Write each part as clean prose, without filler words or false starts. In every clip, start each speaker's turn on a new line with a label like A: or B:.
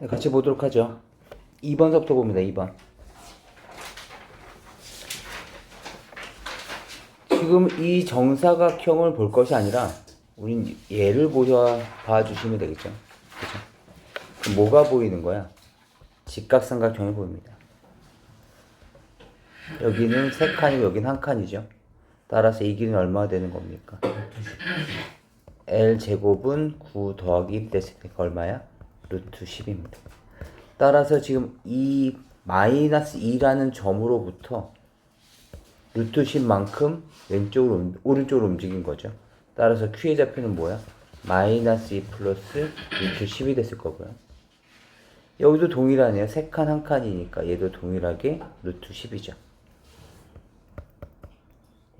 A: 같이 보도록 하죠. 2번서부터 봅니다. 2번. 지금 이 정사각형을 볼 것이 아니라 우린 얘를 봐주시면 되겠죠. 그죠? 그럼 뭐가 보이는 거야? 직각삼각형이 보입니다. 여기는 3칸이고 여기는 1칸이죠. 따라서 이 길이는 얼마나 되는 겁니까? L제곱은 9 더하기 1 됐을 때 얼마야? 루트 10입니다. 따라서 지금 이 마이너스 2라는 점으로부터 루트 10만큼 오른쪽으로 움직인 거죠. 따라서 Q의 좌표는 뭐야? 마이너스 2 플러스 루트 10이 됐을 거고요. 여기도 동일하네요. 3칸 1칸이니까 얘도 동일하게 루트 10이죠.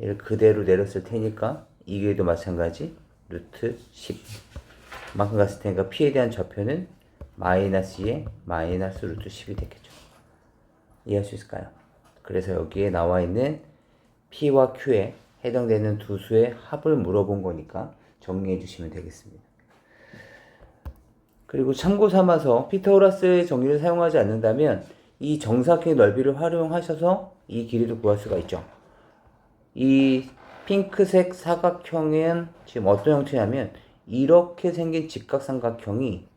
A: 얘를 그대로 내렸을 테니까 이게도 마찬가지 루트 10 만큼 갔을 테니까 P에 대한 좌표는 마이너스 2에 마이너스 루트 10이 되겠죠. 이해할 수 있을까요? 그래서 여기에 나와 있는 P와 Q에 해당되는 두 수의 합을 물어본 거니까 정리해 주시면 되겠습니다. 그리고 참고 삼아서 피타고라스의 정리를 사용하지 않는다면 이 정사각형의 넓이를 활용하셔서 이 길이도 구할 수가 있죠. 이 핑크색 사각형은 지금 어떤 형태냐면 이렇게 생긴 직각삼각형이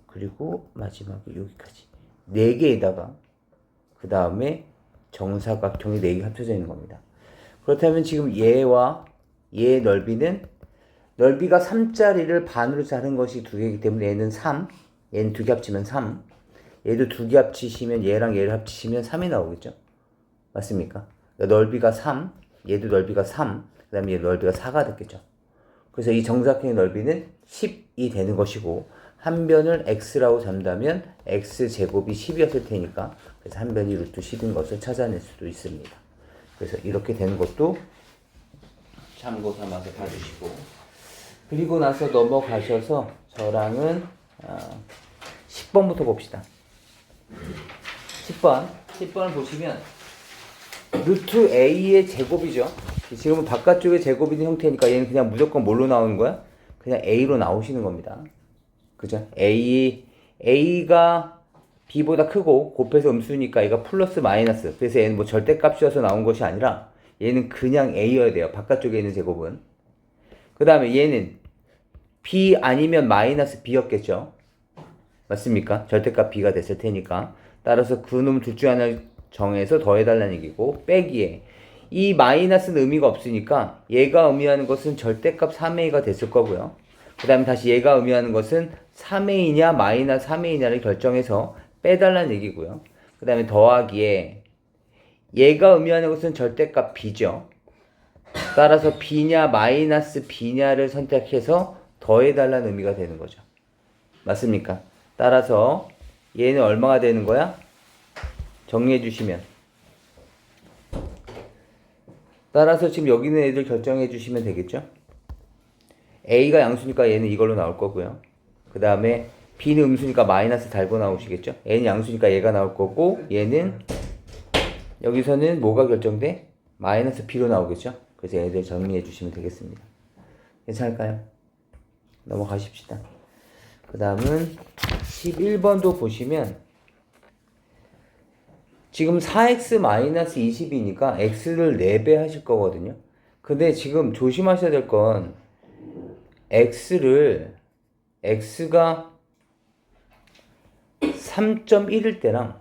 A: 그리고 마지막에 여기까지 4개에다가 그 다음에 정사각형이 4개 합쳐져 있는 겁니다. 그렇다면 지금 얘와 얘의 넓이가 3짜리를 반으로 자른 것이 2개이기 때문에 얘는 3, 얘는 2개 합치면 3, 얘도 2개 합치시면 얘랑 얘를 합치시면 3이 나오겠죠? 맞습니까? 그러니까 넓이가 3, 얘도 넓이가 3, 그 다음에 얘 넓이가 4가 됐겠죠? 그래서 이 정사각형의 넓이는 10이 되는 것이고 한 변을 x라고 잡는다면 x제곱이 10이었을 테니까 그래서 한 변이 루트 10인 것을 찾아낼 수도 있습니다. 그래서 이렇게 되는 것도 참고 삼아서 봐주시고 그리고 나서 넘어가셔서 저랑은 10번부터 봅시다. 10번을 보시면 루트 a의 제곱이죠. 지금은 바깥쪽에 제곱이 있는 형태니까 얘는 그냥 무조건 뭘로 나오는 거야? 그냥 a로 나오시는 겁니다. 그죠? a가 b보다 크고 곱해서 음수니까 얘가 플러스 마이너스. 그래서 얘는 뭐 절대값이어서 나온 것이 아니라 얘는 그냥 a여야 돼요. 바깥쪽에 있는 제곱은. 그 다음에 얘는 b 아니면 마이너스 b였겠죠. 맞습니까? 절대값 b가 됐을 테니까. 따라서 그 놈 둘 중 하나를 정해서 더해달라는 얘기고 빼기에 이 마이너스는 의미가 없으니까 얘가 의미하는 것은 절대값 3a가 됐을 거고요. 그 다음에 다시 얘가 의미하는 것은 3a냐 마이너스 3a냐를 결정해서 빼달라는 얘기고요. 그 다음에 더하기에 얘가 의미하는 것은 절대값 b죠. 따라서 b냐 마이너스 b냐를 선택해서 더해달라는 의미가 되는 거죠. 맞습니까? 따라서 얘는 얼마가 되는 거야? 정리해 주시면 따라서 지금 여기 있는 애들 결정해 주시면 되겠죠? A가 양수니까 얘는 이걸로 나올 거고요. 그 다음에 B는 음수니까 마이너스 달고 나오시겠죠? A는 양수니까 얘가 나올 거고 얘는 여기서는 뭐가 결정돼? 마이너스 B로 나오겠죠? 그래서 얘들 정리해 주시면 되겠습니다. 괜찮을까요? 넘어가십시다. 그 다음은 11번도 보시면 지금 4x-20이니까 x를 4배 하실 거거든요. 근데 지금 조심하셔야 될 건 x가 3.1일 때랑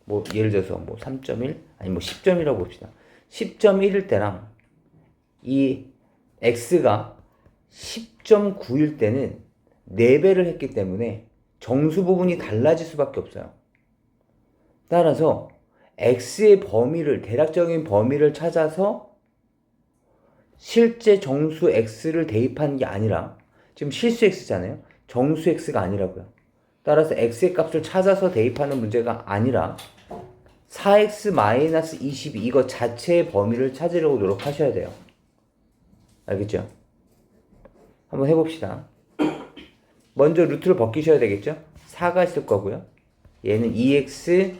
A: 뭐 예를 들어서 뭐 3.1 아니 뭐 10.1이라고 봅시다. 10.1일 때랑 이 x가 10.9일 때는 4배를 했기 때문에 정수 부분이 달라질 수밖에 없어요. 따라서 x의 대략적인 범위를 찾아서 실제 정수 x를 대입하는 게 아니라 지금 실수 x잖아요. 정수 x가 아니라고요. 따라서 x의 값을 찾아서 대입하는 문제가 아니라 4x-22 이거 자체의 범위를 찾으려고 노력하셔야 돼요. 알겠죠? 한번 해봅시다. 먼저 루트를 벗기셔야 되겠죠? 4가 있을 거고요. 얘는 2x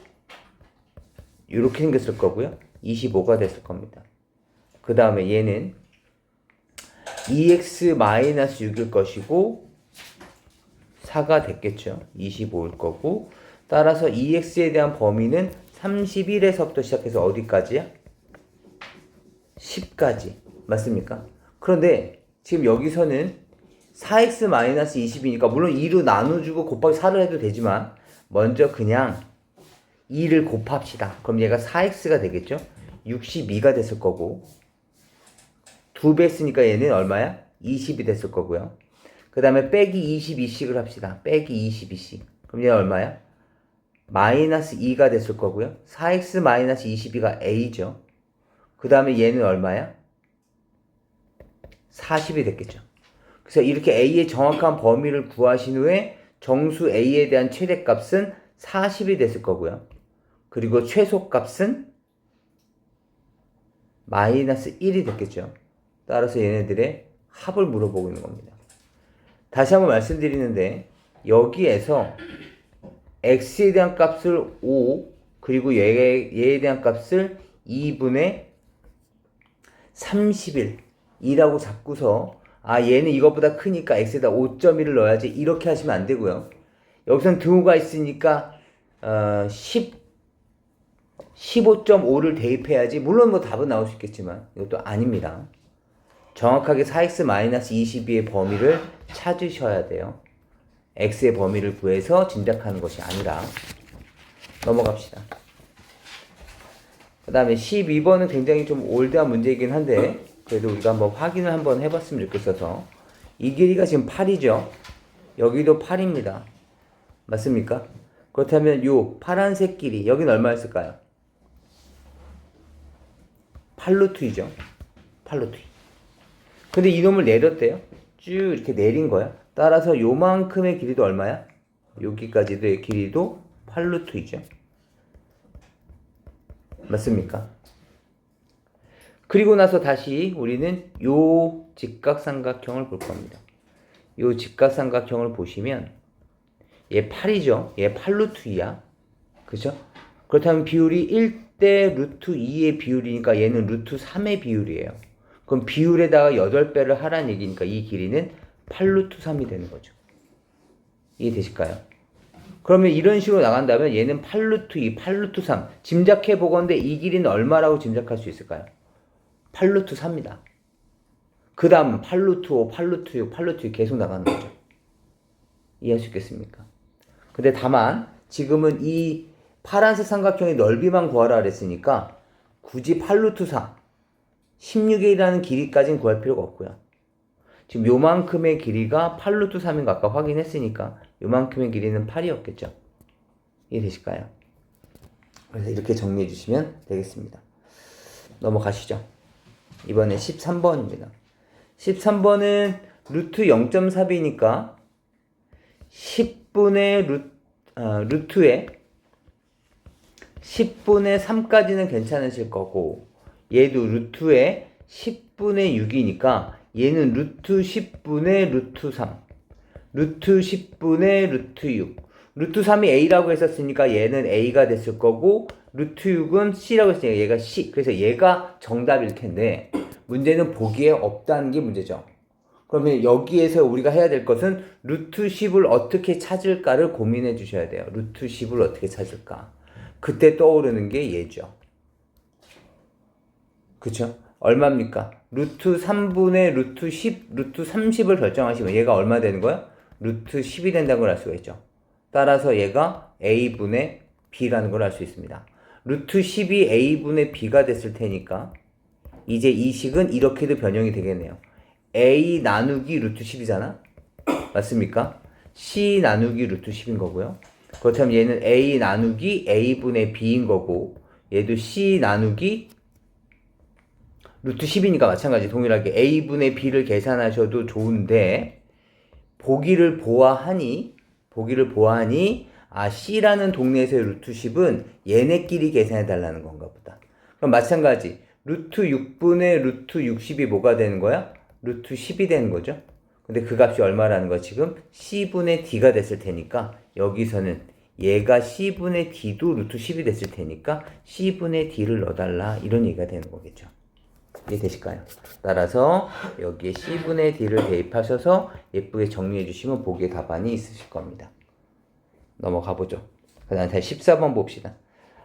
A: 이렇게 생겼을 거고요. 25가 됐을 겁니다. 그 다음에 얘는 2x-6일 것이고 4가 됐겠죠. 25일 거고 따라서 2x에 대한 범위는 31에서부터 시작해서 어디까지야? 10까지. 맞습니까? 그런데 지금 여기서는 4x-20이니까 물론 2로 나눠주고 곱하기 4를 해도 되지만 먼저 그냥 2를 곱합시다. 그럼 얘가 4x가 되겠죠? 62가 됐을 거고 2배 했으니까 얘는 얼마야? 20이 됐을 거고요. 그 다음에 빼기 22씩을 합시다. 빼기 22씩. 그럼 얘는 얼마야? 마이너스 2가 됐을 거고요. 4x-22가 a죠. 그 다음에 얘는 얼마야? 40이 됐겠죠. 그래서 이렇게 a의 정확한 범위를 구하신 후에 정수 a에 대한 최대값은 40이 됐을 거고요. 그리고 최소값은 마이너스 1이 됐겠죠. 따라서 얘네들의 합을 물어보고 있는 겁니다. 다시 한번 말씀드리는데 여기에서 x에 대한 값을 5 그리고 얘에 대한 값을 2분의 31이라고 잡고서 얘는 이것보다 크니까 x에다 5.1을 넣어야지 이렇게 하시면 안 되고요. 여기선 등호가 있으니까 15.5를 대입해야지 물론 뭐 답은 나올 수 있겠지만 이것도 아닙니다. 정확하게 4x-22의 범위를 찾으셔야 돼요. x의 범위를 구해서 짐작하는 것이 아니라. 넘어갑시다. 그 다음에 12번은 굉장히 좀 올드한 문제이긴 한데 그래도 우리가 한번 확인을 한번 해봤으면 좋겠어서 이 길이가 지금 8이죠. 여기도 8입니다. 맞습니까? 그렇다면 요 파란색 길이 여기는 얼마였을까요? 8루트이죠. 8루트. 근데 이놈을 내렸대요. 쭉 이렇게 내린 거야. 따라서 요만큼의 길이도 얼마야? 여기까지의 길이도 8루트이죠. 맞습니까? 그리고 나서 다시 우리는 요 직각삼각형을 볼 겁니다. 요 직각삼각형을 보시면 얘 8이죠. 얘 8루트2야. 그죠? 그렇다면 비율이 1대 루트 2의 비율이니까 얘는 루트 3의 비율이에요. 그럼 비율에다가 8배를 하라는 얘기니까 이 길이는 8루트 3이 되는 거죠. 이해되실까요? 그러면 이런 식으로 나간다면 얘는 8루트 2, 8루트 3 짐작해 보건대 이 길이는 얼마라고 짐작할 수 있을까요? 8루트 3이다. 그 다음 8루트 5, 8루트 6, 8루트 6 계속 나가는 거죠. 이해할 수 있겠습니까? 근데 다만 지금은 이 파란색 삼각형의 넓이만 구하라 그랬으니까 굳이 8루트 4, 16의 1이라는 길이까지는 구할 필요가 없고요. 지금 요만큼의 길이가 8루트 3인 거 아까 확인했으니까 요만큼의 길이는 8이었겠죠. 이해되실까요? 그래서 이렇게 정리해 주시면 되겠습니다. 넘어가시죠. 이번에 13번입니다. 13번은 루트 0.4b니까 10분의 루트에 10분의 3까지는 괜찮으실 거고 얘도 루트에 10분의 6이니까 얘는 루트 10분의 루트 3 루트 10분의 루트 6 루트 3이 a라고 했었으니까 얘는 a가 됐을 거고 루트 6은 c라고 했으니까 얘가 c 그래서 얘가 정답일 텐데 문제는 보기에 없다는 게 문제죠. 그러면 여기에서 우리가 해야 될 것은 루트 10을 어떻게 찾을까를 고민해 주셔야 돼요. 루트 10을 어떻게 찾을까? 그때 떠오르는 게 얘죠. 그쵸? 얼마입니까? 루트 3분의 루트 10, 루트 30을 결정하시면 얘가 얼마 되는 거야? 루트 10이 된다는 걸 알 수가 있죠. 따라서 얘가 a분의 b라는 걸 알 수 있습니다. 루트 10이 a분의 b가 됐을 테니까 이제 이 식은 이렇게도 변형이 되겠네요. a 나누기 루트 10이잖아? 맞습니까? c 나누기 루트 10인 거고요. 그렇다면 얘는 a 나누기 a분의 b인 거고 얘도 c 나누기 루트 10이니까 마찬가지 동일하게 a분의 b를 계산하셔도 좋은데 보기를 보아하니 c라는 동네에서의 루트 10은 얘네끼리 계산해 달라는 건가 보다. 그럼 마찬가지 루트 6분의 루트 60이 뭐가 되는 거야? 루트 10이 되는 거죠. 근데 그 값이 얼마라는 거야? 지금 c분의 d가 됐을 테니까 여기서는 얘가 c분의 d도 루트 10이 됐을 테니까 c분의 d를 넣어달라 이런 얘기가 되는 거겠죠. 이해되실까요? 따라서 여기에 C분의 D를 대입하셔서 예쁘게 정리해 주시면 보기에 답안이 있으실 겁니다. 넘어가 보죠. 그 다음 다시 14번 봅시다.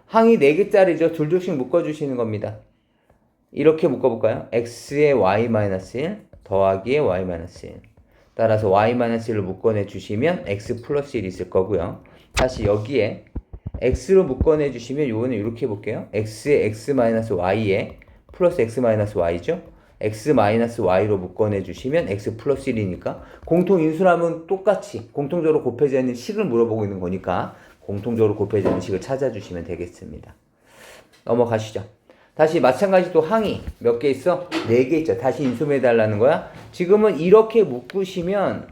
A: 항이 4개짜리죠. 둘둘씩 묶어주시는 겁니다. 이렇게 묶어볼까요? x의 y-1 더하기의 y-1. 따라서 y-1을 묶어내 주시면 x 플러스 1이 있을 거고요. 다시 여기에 x로 묶어내 주시면 요거는 이렇게 해볼게요. x의 x-y에 플러스 x-y죠. x-y로 묶어내 주시면 x 플러스 1이니까 공통인수라면 똑같이 공통적으로 곱해져 있는 식을 물어보고 있는 거니까 공통적으로 곱해져 있는 식을 찾아주시면 되겠습니다. 넘어가시죠. 다시 마찬가지 또 항이 몇 개 있어? 4개 있죠. 다시 인수해달라는 거야. 지금은 이렇게 묶으시면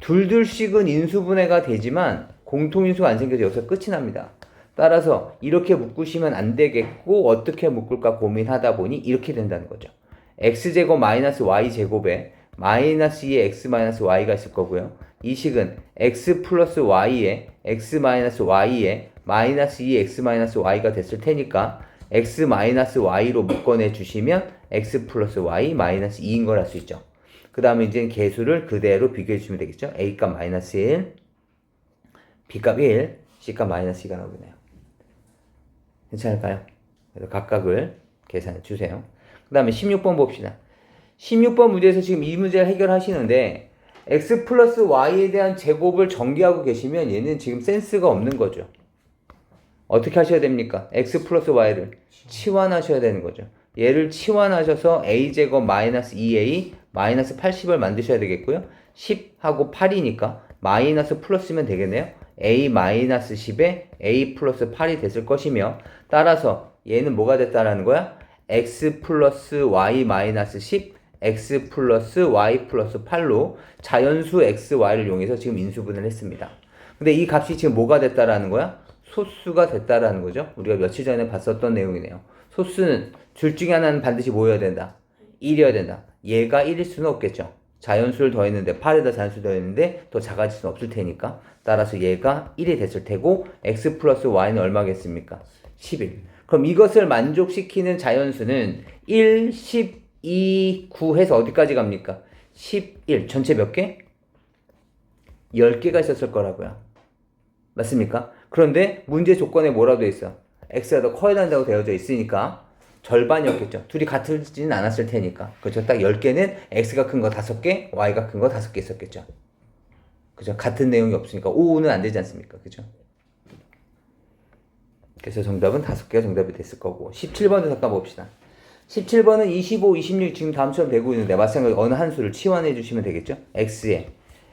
A: 둘둘씩은 인수분해가 되지만 공통인수가 안 생겨서 여기서 끝이 납니다. 따라서 이렇게 묶으시면 안 되겠고 어떻게 묶을까 고민하다 보니 이렇게 된다는 거죠. x제곱 마이너스 y제곱에 마이너스 2의 x 마이너스 y가 있을 거고요. 이 식은 x 플러스 y에 x 마이너스 y에 마이너스 2의 x 마이너스 y가 됐을 테니까 x 마이너스 y로 묶어내 주시면 x 플러스 y 마이너스 2인 걸 알 수 있죠. 그 다음에 이제 개수를 그대로 비교해 주시면 되겠죠. a값 마이너스 1, b값 1, c값 마이너스 2가 나오네요. 괜찮을까요? 그래서 각각을 계산해 주세요. 그 다음에 16번 봅시다. 16번 문제에서 지금 이 문제를 해결하시는데 x 플러스 y에 대한 제곱을 전개하고 계시면 얘는 지금 센스가 없는 거죠. 어떻게 하셔야 됩니까? x 플러스 y를 치환하셔야 되는 거죠. 얘를 치환하셔서 a제곱 마이너스 2a 마이너스 80을 만드셔야 되겠고요. 10하고 8이니까 마이너스 플러스면 되겠네요. a 마이너스 10에 a 플러스 8이 됐을 것이며 따라서 얘는 뭐가 됐다라는 거야? x 플러스 y 마이너스 10 x 플러스 y 플러스 8로 자연수 x, y를 이용해서 지금 인수분해를 했습니다. 근데 이 값이 지금 뭐가 됐다라는 거야? 소수가 됐다라는 거죠. 우리가 며칠 전에 봤었던 내용이네요. 소수는 둘 중에 하나는 반드시 뭐여야 된다? 1이어야 된다. 얘가 1일 수는 없겠죠. 자연수를 더했는데 8에다 자연수를 더했는데 더 작아질 수는 없을 테니까 따라서 얘가 1이 됐을 테고 x 플러스 y는 얼마겠습니까? 11. 그럼 이것을 만족시키는 자연수는 1, 12, 9 해서 어디까지 갑니까? 11. 전체 몇 개? 10개가 있었을 거라고요. 맞습니까? 그런데 문제 조건에 뭐라고 되어 있어? x가 더 커야 된다고 되어져 있으니까 절반이었겠죠. 둘이 같지는 않았을 테니까. 그렇죠. 딱 10개는 x가 큰 거 5개, y가 큰 거 5개 있었겠죠. 그죠. 같은 내용이 없으니까 5는 안 되지 않습니까? 그죠. 그래서 정답은 5개가 정답이 됐을 거고 17번도 잠깐 봅시다. 17번은 25, 26 지금 다음처럼 되고 있는데 마찬가지로 어느 한 수를 치환해 주시면 되겠죠. x에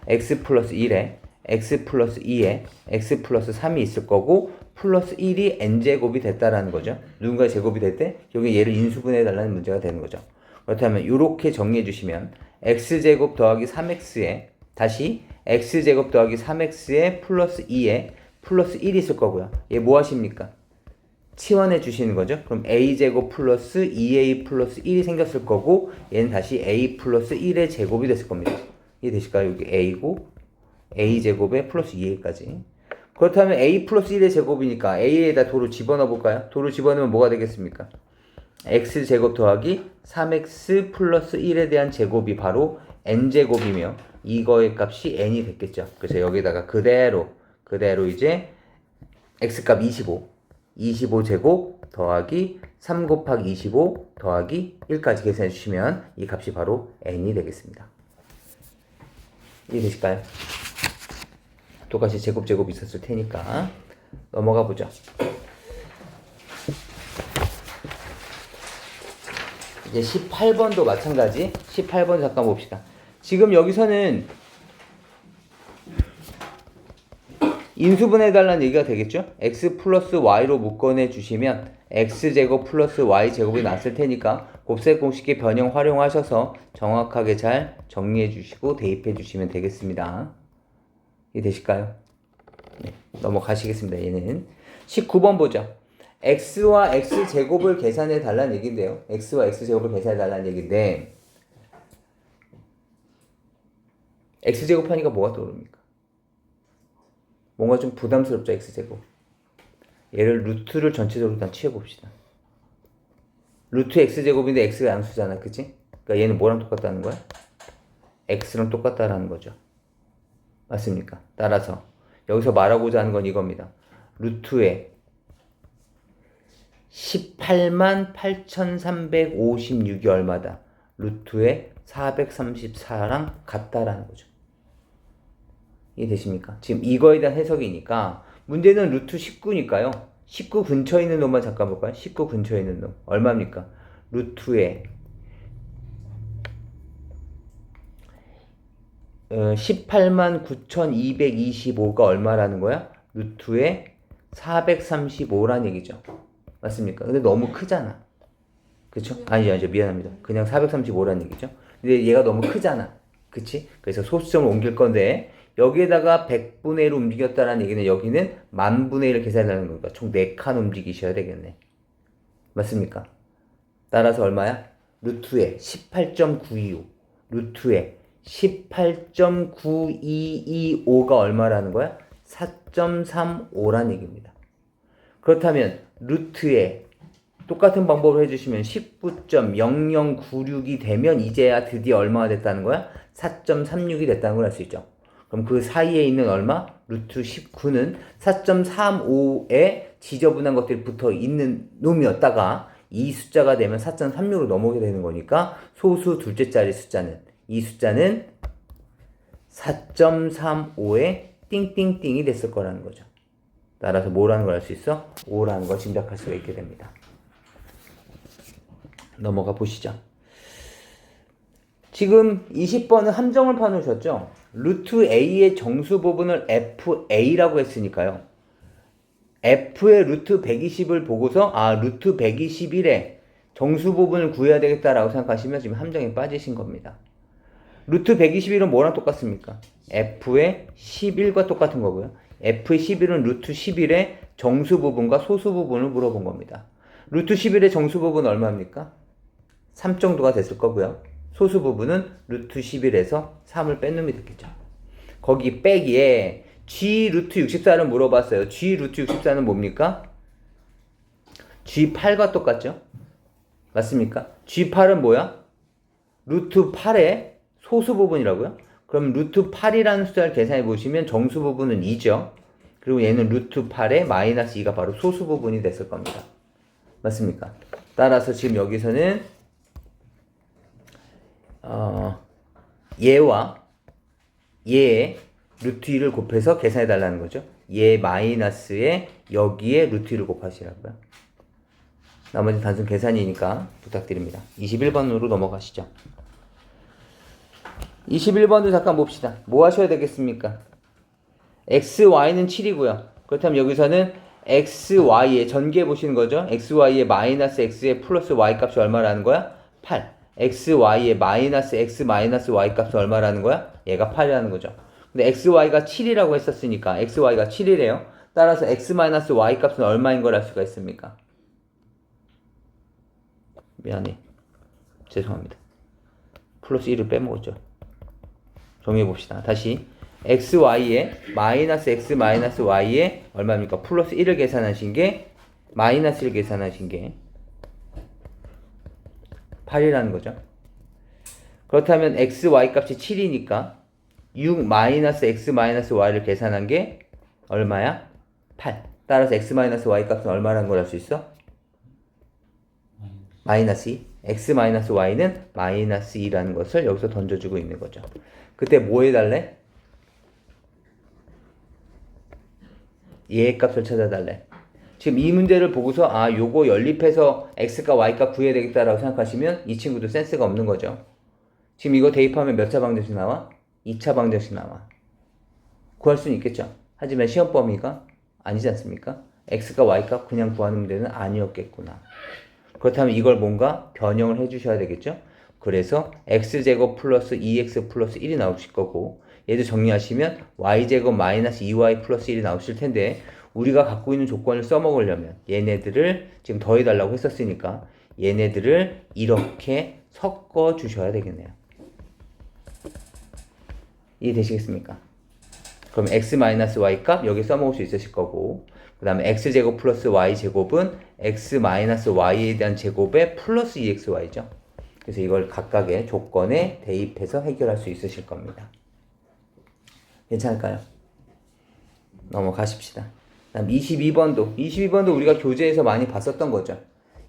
A: x 플러스 1에 x 플러스 2에 x 플러스 3이 있을 거고 플러스 1이 n제곱이 됐다라는 거죠. 누군가의 제곱이 될 때 여기 얘를 인수분해 달라는 문제가 되는 거죠. 그렇다면 이렇게 정리해 주시면 x제곱 더하기 3x에 다시 x제곱 더하기 3x에 플러스 2에 플러스 1이 있을 거고요. 얘 뭐 하십니까? 치환해 주시는 거죠. 그럼 a제곱 플러스 2a 플러스 1이 생겼을 거고 얘는 다시 a 플러스 1의 제곱이 됐을 겁니다. 이해되실까요? 여기 a고 a제곱에 플러스 2a까지. 그렇다면 a 플러스 1의 제곱이니까 a에다 도로 집어넣어 볼까요? 도로 집어넣으면 뭐가 되겠습니까? x제곱 더하기 3x 플러스 1에 대한 제곱이 바로 n제곱이며 이거의 값이 n이 됐겠죠. 그래서 여기다가 그대로 이제 x값 25제곱 더하기 3 곱하기 25 더하기 1까지 계산해 주시면 이 값이 바로 n이 되겠습니다. 이해되실까요? 똑같이 제곱 있었을 테니까 넘어가 보죠. 이제 18번도 마찬가지. 18번 잠깐 봅시다. 지금 여기서는 인수분해 달라는 얘기가 되겠죠? x 플러스 y로 묶어내 주시면 x제곱 플러스 y제곱이 났을 테니까 곱셈 공식의 변형 활용하셔서 정확하게 잘 정리해 주시고 대입해 주시면 되겠습니다. 이해되실까요? 네, 넘어가시겠습니다. 얘는 19번 보죠. x와 x제곱을 계산해 달라는 얘기인데요. x와 x제곱을 계산해 달라는 얘기인데 x제곱 하니까 뭐가 떠오릅니까? 뭔가 좀 부담스럽죠, x제곱. 얘를 루트를 전체적으로 일단 취해봅시다. 루트 x제곱인데 x가 양수잖아. 그치? 그러니까 얘는 뭐랑 똑같다는 거야? x랑 똑같다라는 거죠. 맞습니까? 따라서 여기서 말하고자 하는 건 이겁니다. 루트에 18만 8,356이 얼마다? 루트에 434랑 같다라는 거죠. 이해되십니까? 지금 이거에 대한 해석이니까 문제는 루트 19니까요. 19 근처에 있는 놈만 잠깐 볼까요? 19 근처에 있는 놈 얼마입니까? 루트에 18만 9,225가 얼마라는 거야? 루트에 435란 얘기죠. 맞습니까? 근데 너무 크잖아. 그쵸? 아니죠. 미안합니다. 그냥 435란 얘기죠. 근데 얘가 너무 크잖아. 그치? 그래서 소수점을 옮길 건데 여기에다가 100분의 1을 움직였다는 얘기는 여기는 10,000분의 1을 계산하는 거니까 총 4칸 움직이셔야 되겠네. 맞습니까? 따라서 얼마야? 루트에 18.925 루트에 18.9225가 얼마라는 거야? 4.35란 얘기입니다. 그렇다면 루트에 똑같은 방법을 해주시면 19.0096이 되면 이제야 드디어 얼마가 됐다는 거야? 4.36이 됐다는 걸 알 수 있죠. 그럼 그 사이에 있는 얼마? 루트 19는 4.35에 지저분한 것들이 붙어 있는 놈이었다가 이 숫자가 되면 4.36으로 넘어오게 되는 거니까 소수 둘째 자리 숫자는 이 숫자는 4.35에 띵띵띵이 됐을 거라는 거죠. 따라서 뭐라는 걸 알 수 있어? 5라는 걸 짐작할 수가 있게 됩니다. 넘어가 보시죠. 지금 20번은 함정을 파놓으셨죠? 루트 A의 정수 부분을 FA라고 했으니까요. F의 루트 120을 보고서 루트 121의 정수 부분을 구해야 되겠다라고 생각하시면 지금 함정에 빠지신 겁니다. 루트 121은 뭐랑 똑같습니까? F의 11과 똑같은 거고요. F의 11은 루트 11의 정수 부분과 소수 부분을 물어본 겁니다. 루트 11의 정수 부분은 얼마입니까? 3 정도가 됐을 거고요. 소수 부분은 루트 11에서 3을 뺀 놈이 됐겠죠. 거기 빼기에 G 루트 64를 물어봤어요. G 루트 64는 뭡니까? G8과 똑같죠? 맞습니까? G8은 뭐야? 루트 8의 소수 부분이라고요? 그럼 루트 8이라는 숫자를 계산해 보시면 정수 부분은 2죠. 그리고 얘는 루트 8의 마이너스 2가 바로 소수 부분이 됐을 겁니다. 맞습니까? 따라서 지금 여기서는 얘와 얘의 루트 2를 곱해서 계산해 달라는 거죠. 얘 마이너스에 여기에 루트 2를 곱하시라고요. 나머지 단순 계산이니까 부탁드립니다. 21번으로 넘어가시죠. 21번도 잠깐 봅시다. 뭐 하셔야 되겠습니까? x, y는 7이고요. 그렇다면 여기서는 x, y의 전개 보시는 거죠. x, y의 마이너스 x의 플러스 y 값이 얼마라는 거야? 8. x, y의 마이너스 x 마이너스 y 값은 얼마라는 거야? 얘가 8이라는 거죠. 근데 x, y가 7이라고 했었으니까 x, y가 7이래요. 따라서 x 마이너스 y 값은 얼마인 걸 알 수가 있습니까? 미안해. 죄송합니다. 플러스 1을 빼먹었죠. 정리해봅시다. 다시 x, y에 마이너스 x 마이너스 y에 얼마입니까? 플러스 1을 계산하신 게 마이너스 1 계산하신 게 8이라는 거죠. 그렇다면 x, y 값이 7이니까 6 마이너스 x 마이너스 y를 계산한 게 얼마야? 8. 따라서 x 마이너스 y 값은 얼마라는 걸 알 수 있어? 마이너스 2. x 마이너스 y는 마이너스 2라는 것을 여기서 던져주고 있는 거죠. 그때 뭐 해달래? 얘의 값을 찾아달래. 지금 이 문제를 보고서 요거 연립해서 x과 y값 구해야 되겠다라고 생각하시면 이 친구도 센스가 없는 거죠. 지금 이거 대입하면 몇 차 방정식 나와? 2차 방정식 나와. 구할 수는 있겠죠. 하지만 시험 범위가 아니지 않습니까? x과 y값 그냥 구하는 문제는 아니었겠구나. 그렇다면 이걸 뭔가 변형을 해주셔야 되겠죠. 그래서 x제곱 플러스 2x 플러스 1이 나오실 거고 얘도 정리하시면 y제곱 마이너스 2y 플러스 1이 나오실 텐데 우리가 갖고 있는 조건을 써먹으려면 얘네들을 지금 더해달라고 했었으니까 얘네들을 이렇게 섞어 주셔야 되겠네요. 이해되시겠습니까? 그럼 x 마이너스 y 값 여기 써먹을 수 있으실 거고 그 다음에 x제곱 플러스 y제곱은 x 마이너스 y에 대한 제곱에 플러스 2xy죠. 그래서 이걸 각각의 조건에 대입해서 해결할 수 있으실 겁니다. 괜찮을까요? 넘어가십시다. 다음 22번도 우리가 교재에서 많이 봤었던 거죠.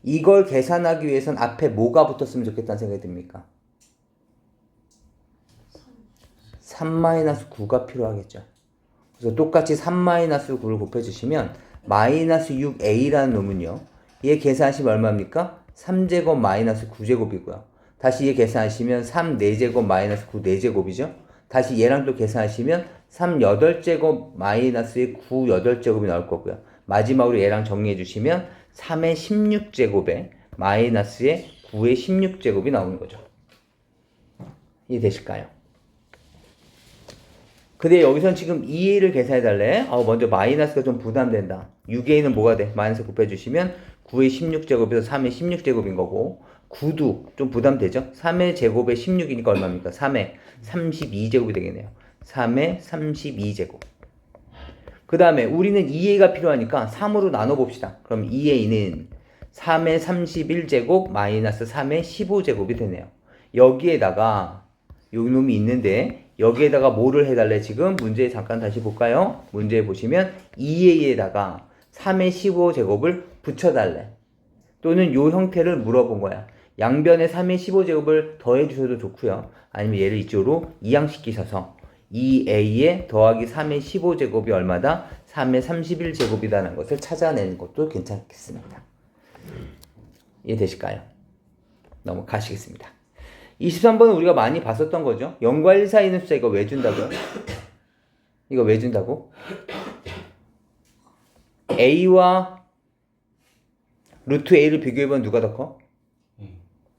A: 이걸 계산하기 위해선 앞에 뭐가 붙었으면 좋겠다는 생각이 듭니까? 3-9가 필요하겠죠. 그래서 똑같이 3-9를 곱해주시면 마이너스 6a라는 놈은요. 얘 계산하시면 얼마입니까? 3제곱 마이너스 9제곱이고요. 다시 얘 계산하시면 3 4제곱 마이너스 9 4제곱이죠. 다시 얘랑 또 계산하시면 3 8제곱 마이너스의 9 8제곱이 나올 거고요. 마지막으로 얘랑 정리해 주시면 3의 16제곱에 마이너스의 9의 16제곱이 나오는 거죠. 이해되실까요? 근데 여기선 지금 2a를 계산해 달래. 먼저 마이너스가 좀 부담된다. 6a는 뭐가 돼? 마이너스 곱해주시면 9의 16제곱에서 3의 16제곱인 거고 9도 좀 부담되죠? 3의 제곱에 16이니까 얼마입니까? 3의 32제곱이 되겠네요. 3의 32제곱. 그 다음에 우리는 2a가 필요하니까 3으로 나눠봅시다. 그럼 2a는 3의 31제곱 마이너스 3의 15제곱이 되네요. 여기에다가 요 놈이 있는데 여기에다가 뭐를 해달래? 지금 문제에 잠깐 다시 볼까요? 문제에 보시면 2a에다가 3의 15제곱을 붙여달래. 또는 요 형태를 물어본 거야. 양변에 3의 15제곱을 더해주셔도 좋고요. 아니면 얘를 이쪽으로 이항시키셔서 2a에 더하기 3의 15제곱이 얼마다? 3의 31제곱이라는 것을 찾아내는 것도 괜찮겠습니다. 이해되실까요? 넘어가시겠습니다. 23번은 우리가 많이 봤었던 거죠. 0과 1 사이 있는 숫자 이거 왜 준다고요? 이거 왜 준다고? a와 루트 a를 비교해보면 누가 더 커?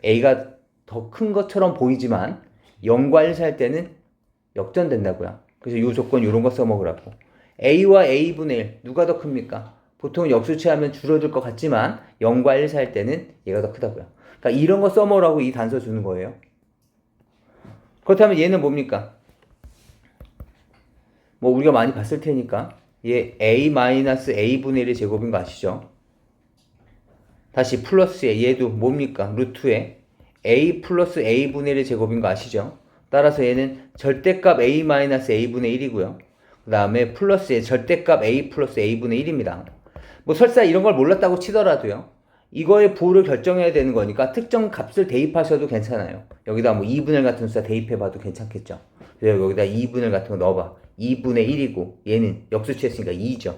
A: a가 더 큰 것처럼 보이지만 0과 1 사이 할 때는 역전된다고요. 그래서 이 조건 이런 거 써먹으라고. a와 a분의 1 누가 더 큽니까? 보통 역수치하면 줄어들 것 같지만 0과 1 사이 할 때는 얘가 더 크다고요. 그러니까 이런 거 써먹으라고 이 단서 주는 거예요. 그렇다면 얘는 뭡니까? 뭐 우리가 많이 봤을 테니까 얘 a-a분의 1의 제곱인 거 아시죠? 다시 플러스에 얘도 뭡니까? 루트에 a 플러스 a분의 1의 제곱인 거 아시죠? 따라서 얘는 절대값 a-a분의 1이고요. 그 다음에 플러스에 절대값 a 플러스 a분의 1입니다. 뭐 설사 이런 걸 몰랐다고 치더라도요. 이거의 부호를 결정해야 되는 거니까 특정 값을 대입하셔도 괜찮아요. 여기다 뭐 2분의 1 같은 숫자 대입해봐도 괜찮겠죠. 그래서 여기다 2분의 1 같은 거 넣어봐. 2분의 1이고 얘는 역수치했으니까 2죠.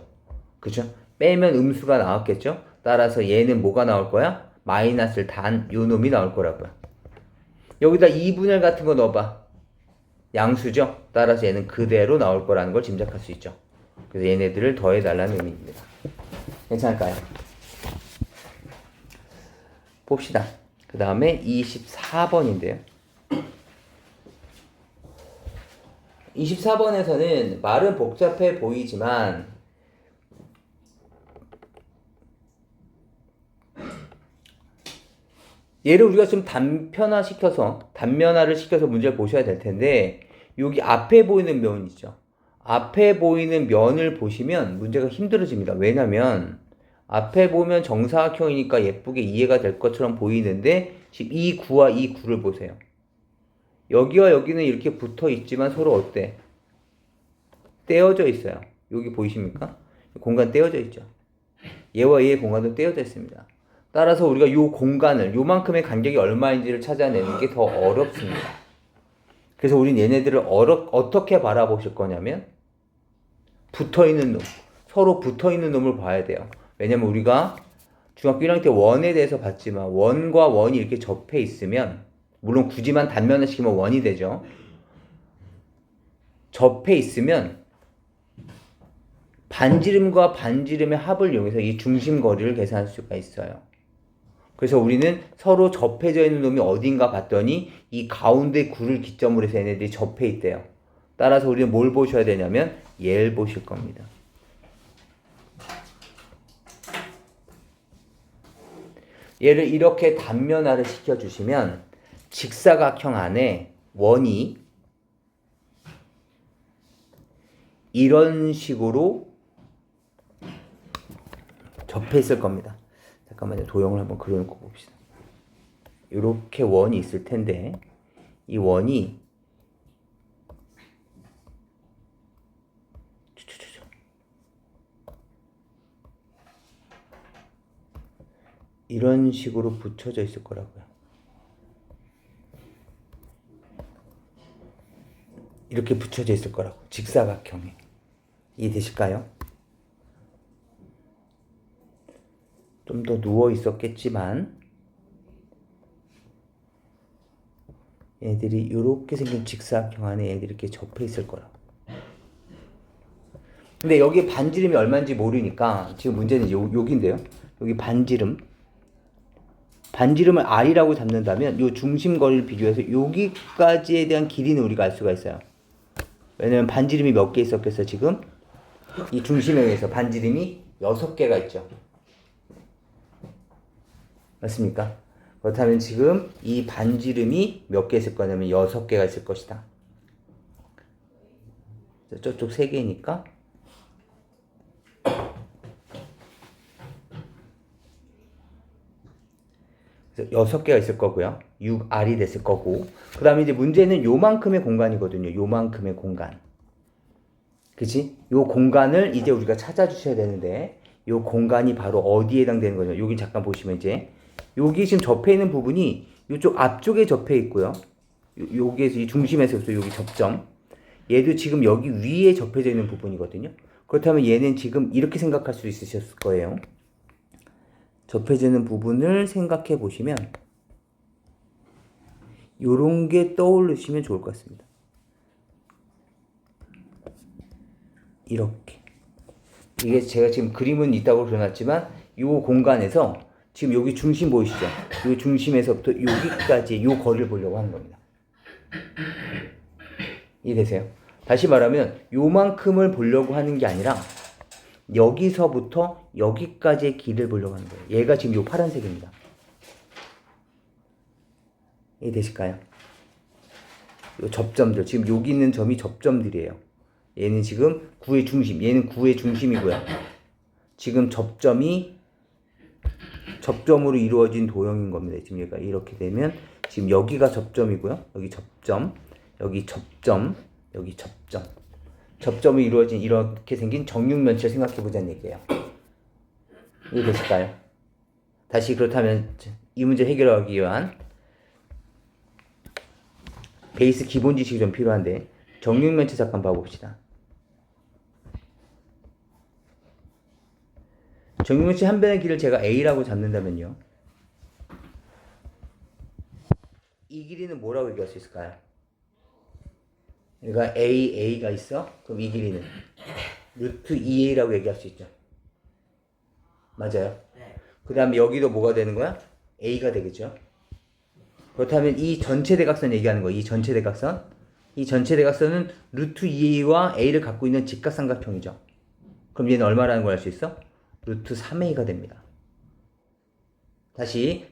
A: 그죠? 빼면 음수가 나왔겠죠? 따라서 얘는 뭐가 나올 거야? 마이너스를 단 요 놈이 나올 거라고요. 여기다 2분의 1 같은 거 넣어봐. 양수죠? 따라서 얘는 그대로 나올 거라는 걸 짐작할 수 있죠. 그래서 얘네들을 더해달라는 의미입니다. 괜찮을까요? 봅시다. 그 다음에 24번인데요. 24번에서는 말은 복잡해 보이지만 얘를 우리가 좀 단면화를 시켜서 문제를 보셔야 될 텐데 여기 앞에 보이는 면이죠. 앞에 보이는 면을 보시면 문제가 힘들어집니다. 왜냐면 앞에 보면 정사각형이니까 예쁘게 이해가 될 것처럼 보이는데 지금 이 구와 이 구를 보세요. 여기와 여기는 이렇게 붙어 있지만 서로 어때? 떼어져 있어요. 여기 보이십니까? 공간 떼어져 있죠. 얘와 얘의 공간도 떼어져 있습니다. 따라서 우리가 이 공간을 요만큼의 간격이 얼마인지를 찾아내는 게 더 어렵습니다. 그래서 우린 얘네들을 어떻게 바라보실 거냐면 붙어있는 놈, 서로 붙어있는 놈을 봐야 돼요. 왜냐면 우리가 중학교 1학년 때 원에 대해서 봤지만 원과 원이 이렇게 접해 있으면 물론 굳이만 단면을 시키면 원이 되죠. 접해 있으면 반지름과 반지름의 합을 이용해서 이 중심거리를 계산할 수가 있어요. 그래서 우리는 서로 접해져 있는 놈이 어딘가 봤더니 이 가운데 구를 기점으로 해서 얘네들이 접해 있대요. 따라서 우리는 뭘 보셔야 되냐면 얘를 보실 겁니다. 얘를 이렇게 단면화를 시켜주시면 직사각형 안에 원이 이런 식으로 접해 있을 겁니다. 잠깐만요. 도형을 한번 그려놓고 봅시다. 이렇게 원이 있을 텐데 이 원이 이런 식으로 붙여져 있을 거라고요. 이렇게 붙여져 있을 거라고. 직사각형에. 이해되실까요? 좀 더 누워 있었겠지만 애들이 이렇게 생긴 직사각형 안에 애들이 이렇게 접해 있을 거라고. 근데 여기에 반지름이 얼마인지 모르니까 지금 문제는 여기인데요. 여기 반지름을 R이라고 잡는다면 이 중심 거리를 비교해서 여기까지에 대한 길이는 우리가 알 수가 있어요. 왜냐면 반지름이 몇 개 있었겠어요. 지금 이 중심에 의해서 반지름이 6개가 있죠. 맞습니까? 그렇다면 지금 이 반지름이 몇 개 있을 거냐면 6개가 있을 것이다. 저쪽 3개니까 6개가 있을 거고요. 6R이 됐을 거고. 그 다음에 이제 문제는 요만큼의 공간이거든요. 요만큼의 공간. 그치? 요 공간을 이제 우리가 찾아주셔야 되는데, 요 공간이 바로 어디에 해당되는 거죠? 여기 잠깐 보시면 이제, 여기 지금 접해 있는 부분이 이쪽 앞쪽에 접해 있고요. 여기에서 이 중심에서부터 여기 접점. 얘도 지금 여기 위에 접해져 있는 부분이거든요. 그렇다면 얘는 지금 이렇게 생각할 수 있으셨을 거예요. 접해지는 부분을 생각해 보시면 요런 게 떠오르시면 좋을 것 같습니다. 이렇게. 이게 제가 지금 그림은 있다고 그려놨지만 요 공간에서 지금 여기 중심 보이시죠? 요 중심에서부터 여기까지 요 거리를 보려고 하는 겁니다. 이해되세요? 다시 말하면 요만큼을 보려고 하는 게 아니라 여기서부터 여기까지의 길을 보려고 하는 거예요. 얘가 지금 요 파란색입니다. 이해되실까요? 요 접점들, 지금 여기 있는 점이 접점들이에요. 얘는 지금 구의 중심, 얘는 구의 중심이고요. 지금 접점으로 이루어진 도형인 겁니다. 지금 얘가 이렇게 되면 지금 여기가 접점이고요. 여기 접점, 여기 접점, 여기 접점. 접점이 이루어진 이렇게 생긴 정육면체를 생각해보자는 얘기예요. 이해되실까요? 다시 그렇다면 이 문제 해결하기 위한 베이스 기본 지식이 좀 필요한데 정육면체 잠깐 봐봅시다. 정육면체 한 변의 길을 제가 A라고 잡는다면요. 이 길이는 뭐라고 얘기할 수 있을까요? 그러니까 A가 있어? 그럼 이 길이는 루트 2A라고 얘기할 수 있죠. 맞아요? 네. 그 다음에 여기도 뭐가 되는 거야? A가 되겠죠. 그렇다면 이 전체 대각선 얘기하는 거예요. 이 전체 대각선은 루트 2A와 A를 갖고 있는 직각삼각형이죠. 그럼 얘는 얼마라는 걸 알 수 있어? 루트 3A가 됩니다. 다시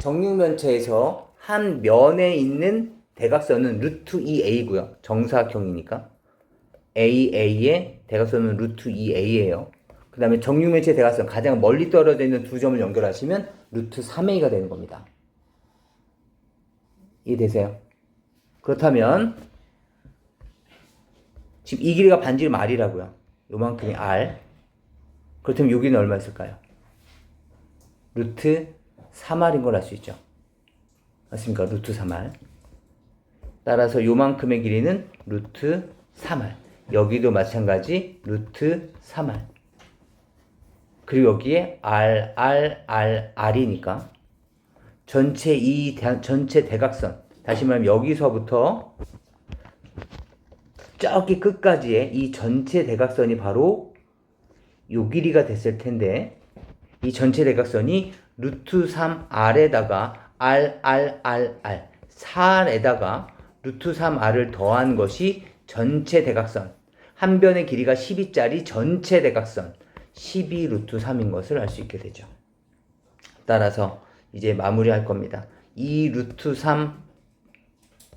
A: 정육면체에서 한 면에 있는 대각선은 루트 2A고요. 정사각형이니까 AA의 대각선은 루트 2A예요. 그 다음에 정육면체 대각선 가장 멀리 떨어져 있는 두 점을 연결하시면 루트 3A가 되는 겁니다. 이해되세요? 그렇다면 지금 이 길이가 반지름 R이라고요. 요만큼이 R. 그렇다면 여기는 얼마 있을까요? 루트 3R인 걸 알 수 있죠. 맞습니까? 루트 3R. 따라서 요만큼의 길이는 루트 3R. 여기도 마찬가지 루트 3R. 그리고 여기에 R이니까 전체 대각선. 다시 말하면 여기서부터 저기 끝까지의 이 전체 대각선이 바로 요 길이가 됐을 텐데 이 전체 대각선이 루트 3R에다가 R 4R에다가 루트 3R을 더한 것이 전체 대각선. 한 변의 길이가 12짜리 전체 대각선 12 루트 3인 것을 알 수 있게 되죠. 따라서 이제 마무리할 겁니다. 이 루트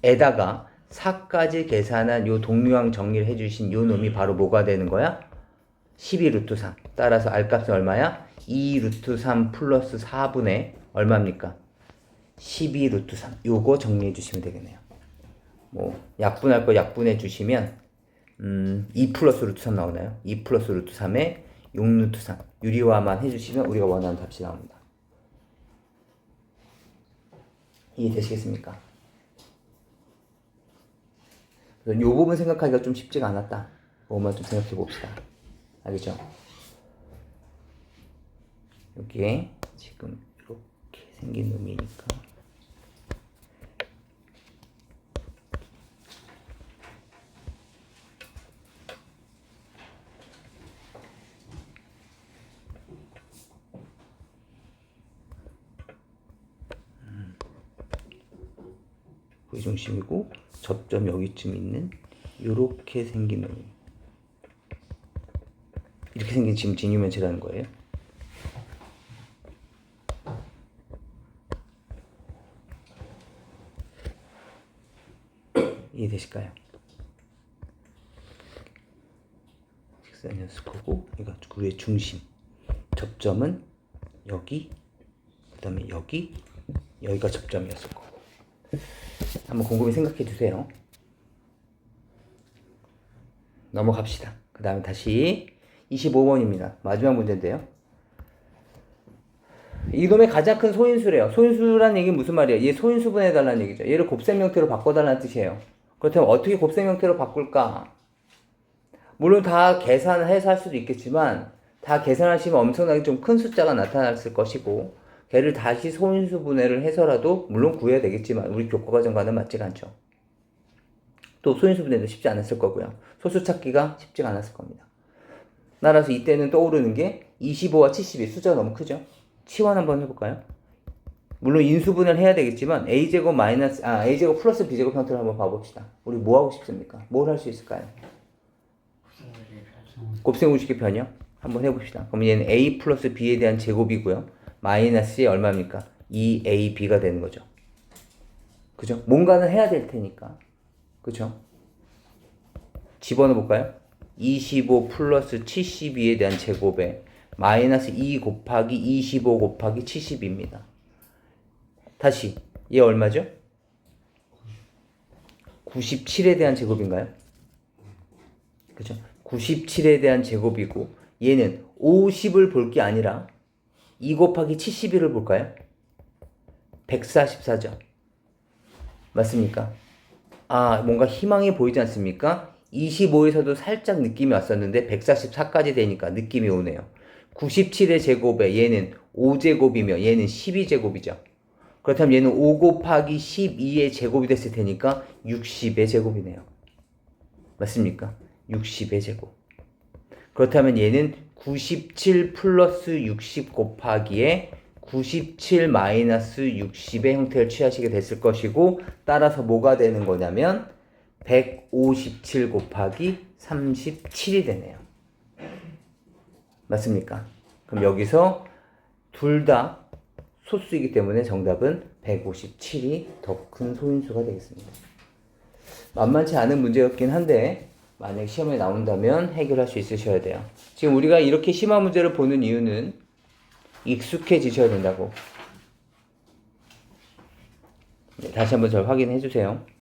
A: 3에다가 4까지 계산한 요 동류항 정리를 해주신 요 놈이 바로 뭐가 되는 거야? 12 루트 3. 따라서 R 값은 얼마야? 2 루트 3 플러스 4분의 얼마입니까? 12 루트 3. 요거 정리해 주시면 되겠네요. 뭐 약분할 거 약분해 주시면 2 플러스 루트 3 나오나요? 2 플러스 루트 3에 6 루트 3 유리화만 해주시면 우리가 원하는 답이 나옵니다. 이해되시겠습니까? 이 부분 생각하기가 좀 쉽지가 않았다. 그것만 좀 생각해 봅시다. 알겠죠? 여기에 지금 이렇게 생긴 놈이니까 거기 중심이고 접점 여기쯤 있는 이렇게 생긴 놈이 이렇게 생긴 지금 진유면체라는 거예요. 이해되실까요? 직선이었을 거고 이거 그의 중심 접점은 여기 그 다음에 여기가 접점이었을 거고 한번 곰곰이 생각해 주세요. 넘어갑시다. 그 다음에 다시 25번입니다. 마지막 문제인데요. 이놈의 가장 큰 소인수래요. 소인수란 얘기는 무슨 말이에요? 얘 소인수분 해달라는 얘기죠. 얘를 곱셈 형태로 바꿔달라는 뜻이에요. 그렇다면 어떻게 곱셈 형태로 바꿀까? 물론 다 계산해서 할 수도 있겠지만 다 계산하시면 엄청나게 좀 큰 숫자가 나타났을 것이고 걔를 다시 소인수 분해를 해서라도 물론 구해야 되겠지만 우리 교과과정과는 맞지가 않죠. 또 소인수 분해도 쉽지 않았을 거고요. 소수 찾기가 쉽지가 않았을 겁니다. 따라서 이때는 떠오르는 게 25와 72 숫자가 너무 크죠. 치환 한번 해볼까요? 물론 인수분해를 해야 되겠지만 a제곱 a제곱 플러스 b제곱 형태를 한번 봐봅시다. 우리 뭐 하고 싶습니까? 뭘 할 수 있을까요? 곱셈공식의 변형 한번 해봅시다. 그럼 얘는 a 플러스 b에 대한 제곱이고요. 마이너스에 얼마입니까? 2ab가 되는 거죠. 그죠? 뭔가는 해야 될 테니까. 그죠? 집어넣어 볼까요? 25 플러스 72에 대한 제곱에 마이너스 2 곱하기 25 곱하기 70입니다. 다시 얘 얼마죠? 97에 대한 제곱인가요? 그죠? 97에 대한 제곱이고 얘는 50을 볼 게 아니라 2 곱하기 71을 볼까요? 144죠. 맞습니까? 뭔가 희망이 보이지 않습니까? 25에서도 살짝 느낌이 왔었는데 144까지 되니까 느낌이 오네요. 97의 제곱에 얘는 5제곱이며 얘는 12제곱이죠. 그렇다면 얘는 5 곱하기 12의 제곱이 됐을 테니까 60의 제곱이네요. 맞습니까? 60의 제곱. 그렇다면 얘는 97 플러스 60 곱하기에 97 마이너스 60의 형태를 취하시게 됐을 것이고 따라서 뭐가 되는 거냐면 157 곱하기 37이 되네요. 맞습니까? 그럼 여기서 둘 다 소수이기 때문에 정답은 157이 더 큰 소인수가 되겠습니다. 만만치 않은 문제였긴 한데 만약 시험에 나온다면 해결할 수 있으셔야 돼요. 지금 우리가 이렇게 심화 문제를 보는 이유는 익숙해지셔야 된다고. 네, 다시 한번 저 확인해 주세요.